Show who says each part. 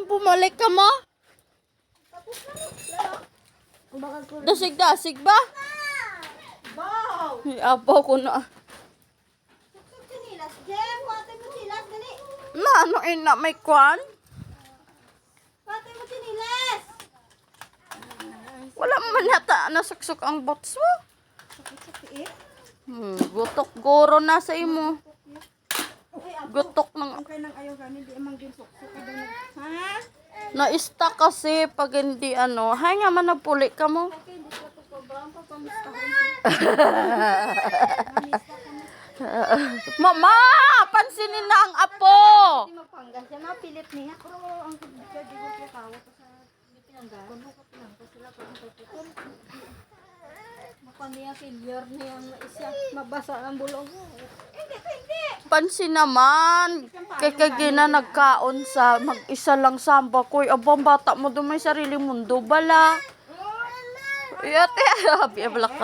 Speaker 1: Pumalik ka mo? Dasig-dasig ba?
Speaker 2: Wow!
Speaker 1: Apo ko na.
Speaker 2: Sinilas, Jem. Pati mo sinilas, dali.
Speaker 1: Na, ano ina, may kwan?
Speaker 2: Pati mo sinilas.
Speaker 1: Wala man yata nasuksok ang bots mo.
Speaker 2: Sakit-sakit eh.
Speaker 1: Gutok goro na sa imo.
Speaker 2: Uy, ako.
Speaker 1: Gutok ng
Speaker 2: Ang kaya nang ayaw gani, di amang ginsok-sok ka daw nag... Ha?
Speaker 1: na-stuck kasi pag hindi ano. Hay nga man nagpuli ka mo.
Speaker 2: Okay, hindi sila pagpabrang pa pamista ko.
Speaker 1: Mama, pansinin na ang apo.
Speaker 2: Hindi magpanggas siya, napilit niya. Pero ang kibigay, di ko siya tawag sa pinanggas. Kung ko pinanggas sila kung tututun. Mapan niya failure niya isya. Mabasa ang bulong mo. Hindi.
Speaker 1: Pansin naman. Kay kagina nagkaon sa mag-isa lang samba ko. Abang bata mo doon may sarili mundo bala. Yate, habi balak